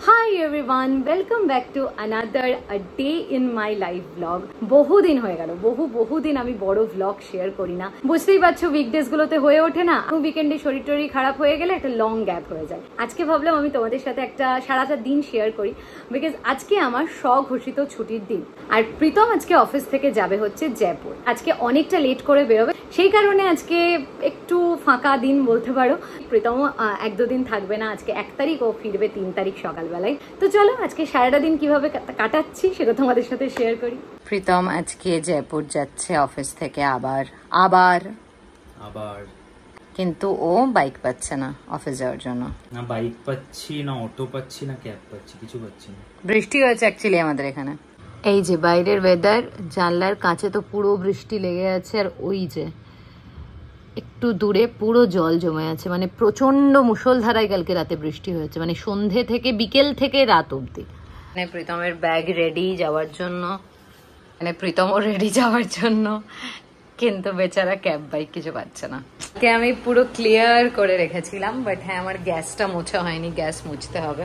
Hi everyone, welcome back to another a day in my life vlog. বহুদিন হয়ে গেল, বহুদিন আমি বড় vlog শেয়ার করি না। বুঝতেই পারছো উইকডেজ গুলোতে হয়ে ওঠে না। উইকেন্ডে শরীর টরি খারাপ হয়ে গেলে একটা লং গ্যাপ হয়ে যায়। আজকে ভাবলাম আমি তোমাদের সাথে একটা সারাটা দিন শেয়ার করি, বিকজ আজকে আমার স্বঘোষিত ছুটির দিন। আর প্রীতম আজকে অফিস থেকে যাবে হচ্ছে জয়পুর। আজকে অনেকটা লেট করে বেরোবে, সেই কারণে আজকে একটু ফাঁকা দিন বলতে পারো। প্রীতম এক দুদিন থাকবে না, আজকে 1 তারিখ, ও ফিরবে 3 তারিখ সকালবেলায়। তো চলো আজকে সারাটা দিন কিভাবে কাটাচ্ছি সেটা তোমাদের সাথে শেয়ার করি। প্রীতম আজকে জয়পুর যাচ্ছে অফিস থেকে আবার কিন্তু ও বাইক পাচ্ছে না অফিস যাওয়ার জন্য। না বাইক পাচ্ছি, না অটো পাচ্ছি, না ক্যাব পাচ্ছি, কিছু পাচ্ছি না। বৃষ্টি হয়েছে অ্যাকচুয়ালি আমাদের এখানে। এই যে বাইরের ওয়েদার, জানলার কাছে তো পুরো বৃষ্টি লেগে আছে, আর ওই যে একটু দূরে পুরো জল জমে আছে। মানে প্রচন্ড মুষলধারায় কালকে রাতে বৃষ্টি হয়েছে, মানে সন্ধে থেকে বিকেল থেকে রাত অব্দি। মানে প্রীতমের ব্যাগ রেডি যাওয়ার জন্য, মানে প্রীতমও রেডি যাওয়ার জন্য, কিন্তু বেচারা ক্যাব বাইক কিছু পাচ্ছে না। আমি পুরো ক্লিয়ার করে রেখেছিলাম, বাট হ্যাঁ আমার গ্যাসটা মোছা হয়নি, গ্যাস মুছতে হবে।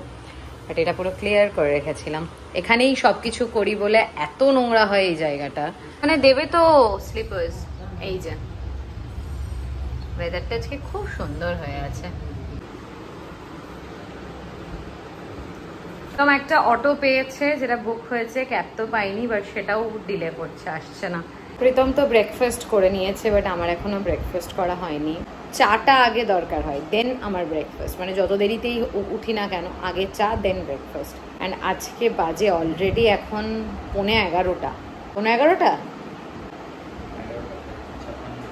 বাট এটা পুরো ক্লিয়ার করে রেখেছিলাম। এখানেই সবকিছু করি বলে এত নোংরা হয় এই জায়গাটা। মানে দেবে তো স্লিপার্স। এই যে ওয়েদারটা আজকে খুব সুন্দর হয়ে আছে। একটা অটো পেয়েছে যেটা বুক হয়েছে, ক্যাব তো পাইনি, বাট সেটাও ডিলে করছে, আসছে না। প্রীতম তো ব্রেকফাস্ট করে নিয়েছে, বাট আমার এখনো ব্রেকফাস্ট করা হয়নি। চাটা আগে দরকার হয়, দেন আমার ব্রেকফাস্ট। মানে যত দেরিতেই উঠি না কেন, আগে চা দেন ব্রেকফাস্ট। অ্যান্ড আজকে বাজে অলরেডি এখন 11:15।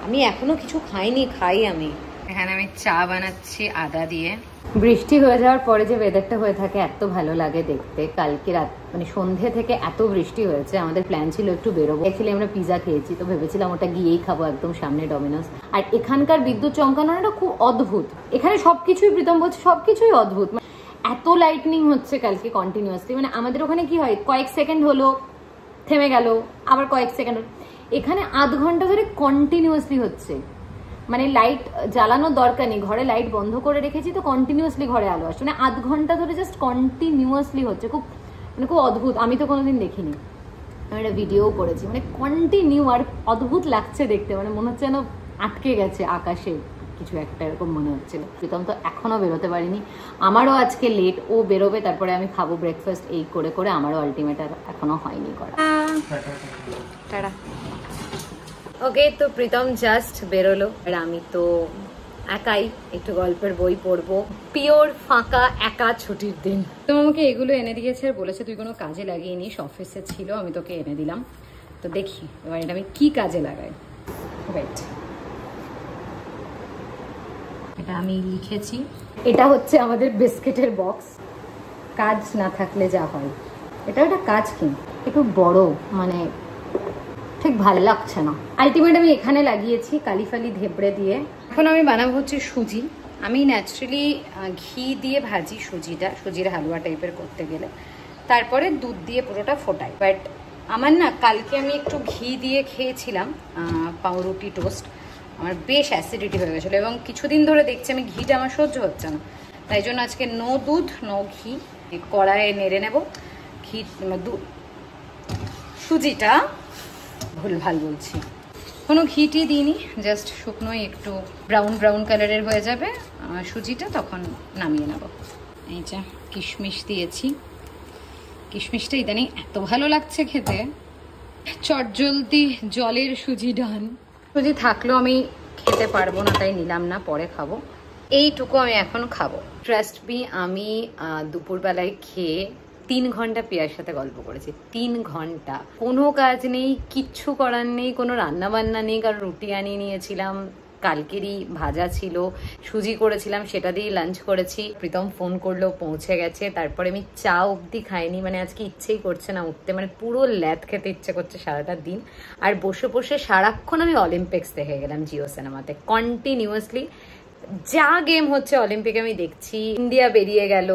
আমি এখনো কিছু খাইনি, খাই আমি। এখানে আমি চা বানাচ্ছি আদা দিয়ে। বৃষ্টি হয়ে যাওয়ার পরে যে ওয়েদারটা হয়ে থাকে এত ভালো লাগে দেখতে। কালকে রাত মানে সন্ধে থেকে এত বৃষ্টি হয়েছে, আমাদের প্ল্যান ছিল একটু বেরোবো। অ্যাকচুয়ালি আমরা পিজা খেয়েছি, তো ভেবেছিলাম ওটা গিয়েই খাবো, একদম সামনে ডমিনোস। আর এখানকার বিদ্যুৎ চমকানোটা খুব অদ্ভুত। এখানে সবকিছুই প্রীতম বলছে সবকিছুই অদ্ভুত। এত লাইটনিং হচ্ছে কালকে কন্টিনিউয়াসলি। মানে আমাদের ওখানে কি হয়, কয়েক সেকেন্ড হলো থেমে গেল, আবার কয়েক সেকেন্ড হলো। এখানে আধ ঘন্টা ধরে কন্টিনিউয়াসলি হচ্ছে। মানে লাইট জ্বালানোর দরকার নেই, ঘরে লাইট বন্ধ করে রেখেছি তো কন্টিনিউয়াসলি ঘরে আলো আসছে। মানে আধ ঘন্টা ধরে জাস্ট কন্টিনিউয়াসলি হচ্ছে। খুব অদ্ভুত, আমি তো কোনোদিন দেখিনি। আমি একটা ভিডিও করেছি, মানে কন্টিনিউ, আর অদ্ভুত লাগছে দেখতে। মানে মনে হচ্ছে যেন আটকে গেছে আকাশে কিছু একটা, এরকম মনে হচ্ছিল। প্রীতম তো এখনো বেরোতে পারিনি, আমারও আজকে লেট। ও বেরোবে, তারপরে আমি খাবো ব্রেকফাস্ট। এই করে করে আমারও আলটিমেট আর এখনো হয়নি করা। টাটা। ওকে, তো প্রীতম জাস্ট বেরোলো, আর আমি তো একাই একটু গল্পের বই পড়বো। পিওর ফাঁকা একা ছুটির দিন। তো আমাকে এগুলো এনে দিয়েছে আর বলেছে তুই কোনো কাজে লাগিয়ে নিস, অফিসে ছিল, আমি তোকে এনে দিলাম। তো দেখি এবার এটা আমি কি কাজে লাগাই। ওয়েট, এটা আমি লিখেছি। এটা হচ্ছে আমাদের বিস্কিটের বক্স। কাজ না থাকলে যা হয়। এটা একটা কাজ কি একটু বড়, মানে ঠিক ভালো লাগছে না। আলটিমেট আমি এখানে লাগিয়েছি কালি ফালি ধেবড়ে দিয়ে। এখন আমি বানাবো হচ্ছে সুজি। আমি ন্যাচারালি ঘি দিয়ে ভাজি সুজিটা, সুজির হালুয়া টাইপের করতে গেলে, তারপরে দুধ দিয়ে পুরোটা ফোটাই। বাট আমার না কালকে আমি একটু ঘি দিয়ে খেয়েছিলাম পাউরুটি টোস্ট, আমার বেশ অ্যাসিডিটি হয়ে গেছিলো, এবং কিছুদিন ধরে দেখছি আমি ঘিটা আমার সহ্য হচ্ছে না। তাই জন্য আজকে নো দুধ নো ঘি, কড়াইয়ে নেড়ে নেব। ঘি দুধ সুজিটা ভুলভাল বলছি, কোনো ঘিটি দিইনি, জাস্ট শুকনোই একটু ব্রাউন ব্রাউন কালারের হয়ে যাবে সুজিটা, তখন নামিয়ে নেব। এই যে কিশমিশ দিয়েছি, কিশমিশটা ইদানিং এত ভালো লাগছে খেতে। চটজলদি জলের সুজি ডান। সুজি থাকলেও আমি খেতে পারবো না, তাই নিলাম না, পরে খাবো। এইটুকু আমি এখন খাবো। ট্রাস্ট মি, আমি দুপুরবেলায় খেয়ে 3 ঘন্টা পিয়ার সাথে গল্প করেছি। 3 ঘন্টা কোনো কাজ নেই, কিচ্ছু করার নেই, কোনো রান্না বান্না নেই, কারণ রুটি আনিয়ে নিয়েছিলাম, কালকেরই ভাজা ছিল, সুজি করেছিলাম, সেটা দিয়ে লাঞ্চ করেছি। প্রীতম ফোন করলো, পৌঁছে গেছে। তারপরে আমি চা অবধি খাইনি, মানে আজকে ইচ্ছেই করছে না উঠতে, মানে পুরো ল্যাদ খেতে ইচ্ছে করছে সারাটা দিন। আর বসে বসে সারাক্ষণ আমি অলিম্পিক্স দেখে গেলাম জিও সিনেমাতে কন্টিনিউয়াসলি। যা গেম হচ্ছে অলিম্পিকে আমি দেখছি। ইন্ডিয়া বেরিয়ে গেল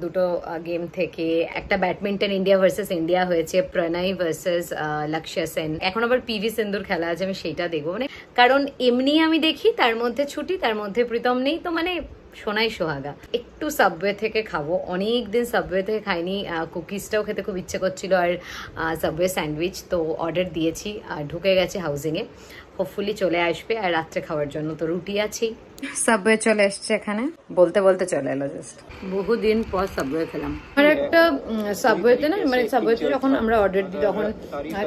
দুটো গেম থেকে, একটা ব্যাডমিন্টন ইন্ডিয়া ভার্সেস ইন্ডিয়া হয়েছে, প্রণয় ভার্সেস লক্ষ্য সেন। এখন আবার পিভি সিন্ধুর খেলা আছে, আমি সেটা দেখবো। মানে কারণ এমনি আমি দেখি, তার মধ্যে ছুটি, তার মধ্যে প্রীতম নেই, তো মানে সোনাই সোহাগা। একটু সাবওয়ে থেকে খাবো, অনেক দিন সাবওয়ে থেকে খাইনি। কুকিজটাও খেতে খুব ইচ্ছে করছিল আর সাবওয়ে স্যান্ডউইচ, তো অর্ডার দিয়েছি আর ঢুকে গেছে হাউজিংয়ে। হোপফুলি চলে আসবে। আর রাত্রে খাওয়ার জন্য তো রুটি আছেই। সাবওয়ে চলে এসছে এখানে, বলতে বলতে চলে এলো জাস্ট। বহুদিন পর সাবওয়ে খেলাম। আর একটা সাবওয়েতে না, মানে সাবওয়েতে যখন আমরা অর্ডার দিই তখন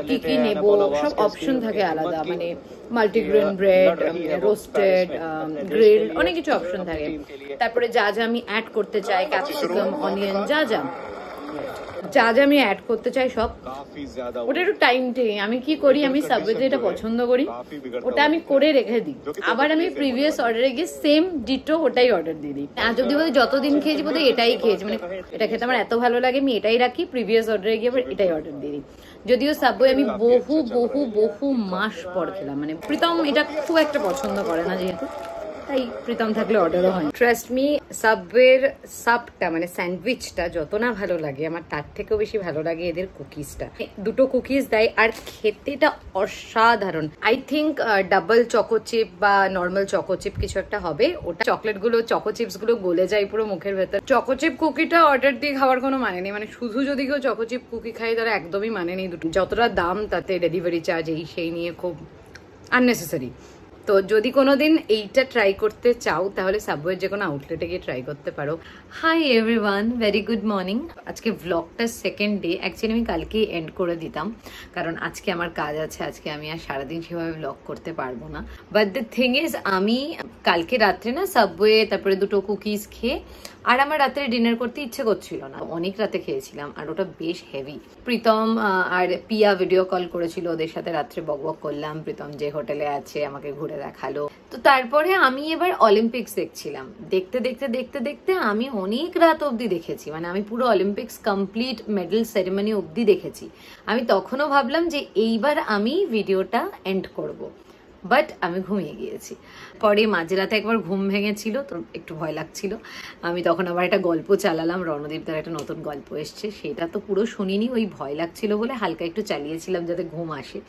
কি কি নেব সব অপশন থাকে আলাদা, মানে মাল্টিগ্রেন ব্রেড, রোস্টেড, গ্রিল, অনেক কিছু অপশন থাকে। তারপরে যা যা আমি অ্যাড করতে চাই, ক্যাপসিকাম, অনিয়ন, যা যা আমি অ্যাড করতে চাই সব, ওটা একটু টাইম টেকে। আমি কি করি, আমি সাবওয়েতে যেটা পছন্দ করি ওটা আমি করে রেখে দিই, আবার আমি প্রিভিয়াস অর্ডারে গিয়ে সেম ডিটো ওটাই অর্ডার দিয়ে দিই। আজ অব্দি বোধহয় যতদিন খেয়েছি বোধহয় এটাই খেয়েছি, মানে এটা খেতে আমার এত ভালো লাগে আমি এটাই রাখি, প্রিভিয়াস অর্ডারে গিয়ে আবার এটাই অর্ডার দিয়ে দিই। যদিও সাবওয়ে আমি বহু বহু বহু মাস পর খেলাম, মানে প্রীতম এটা খুব একটা পছন্দ করে না যেহেতু, তাই প্রীতম থাকলে অর্ডারও হয়। ট্রাস্ট মি, সাবওয়ের সাবটা মানে স্যান্ডউইচটা যত না ভালো লাগে আমার, তার থেকেও বেশি ভালো লাগে এদের কুকিজটা। দুটো কুকিজ দেয় আর খেতেটা অসাধারণ। I think double choco chip বা নর্মাল চকো চিপ কিছু একটা হবে, ওটা চকলেট গুলো, চকো চিপস গুলো গলে যায় পুরো মুখের ভেতর। চকো চিপ কুকিটা অর্ডার দিয়ে খাওয়ার কোনো মানে নেই, মানে শুধু যদি কেউ চকো চিপ কুকি খায় তারা একদমই মানে নেই। দুটো যতটা দাম তাতে ডেলিভারি চার্জ এই সেই নিয়ে খুব আননেসেসারি। তো যদি কোনোদিন এইটা ট্রাই করতে চাও তাহলে সাবওয়ের যে কোনো আউটলেটে গিয়ে ট্রাই করতে পারো। Hi everyone, very good morning. আজকে ভ্লগটা সেকেন্ড ডে, অ্যাকচুয়ালি আমি কালকেই এন্ড করে দিতাম কারণ আজকে আমার কাজ আছে, আজকে আমি আর সারাদিন সেভাবে ভ্লগ করতে পারবো না। বাট দ্য থিং ইজ, আমি কালকে রাত্রে না সাবওয়ে তারপরে দুটো কুকিজ খেয়ে আর আমার রাতে ডিনার করতে ইচ্ছে করছিল না, অনেক রাতে খেয়েছিলাম আর ওটা বেশ হেভি। প্রীতম আর পিয়া ভিডিও কল করেছিল, ওদের সাথে রাত্রে বকবক করলাম, প্রীতম যে হোটেলে আছে আমাকে ঘুরে দেখালো। তো তারপরে আমি এবার অলিম্পিক্স দেখছিলাম, দেখতে দেখতে দেখতে দেখতে আমি অনেক রাত অব্দি দেখেছি, মানে আমি পুরো অলিম্পিক্স কমপ্লিট মেডেল সেরেমনি অব্দি দেখেছি। আমি তখনও ভাবলাম যে এইবার আমি ভিডিওটা এন্ড করব, বাট আমি ঘুমিয়ে গিয়েছি। পরে মাঝরাতে একবার ঘুম ভেঙেছিল, তো একটু ভয় লাগছিল। আমি তখন আবার একটা গল্প চালালাম, রণদীপ দার একটা নতুন গল্প এসছে, সেটা তো পুরো শুনিনি, ওই ভয় লাগছিল বলে হালকা একটু চালিয়েছিলাম যাতে ঘুম আসে।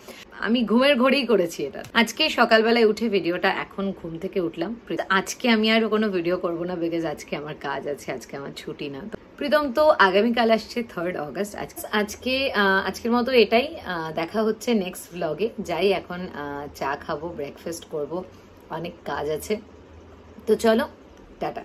আমি ঘুমের ঘরেই করেছি এটা। আজকে সকালবেলায় উঠে ভিডিওটা, এখন ঘুম থেকে উঠলাম। আজকে আমি আর কোনো ভিডিও করবো না, বিকজ আজকে আমার কাজ আছে, আজকে আমার ছুটি না। প্রীতম তো আগামীকাল আসছে 3rd অগস্ট। আজকের মতো এটাই, দেখা হচ্ছে নেক্সট ভ্লগে। যাই এখন চা খাবো, ব্রেকফাস্ট করব, অনেক কাজ আছে। তো চলো, টাটা।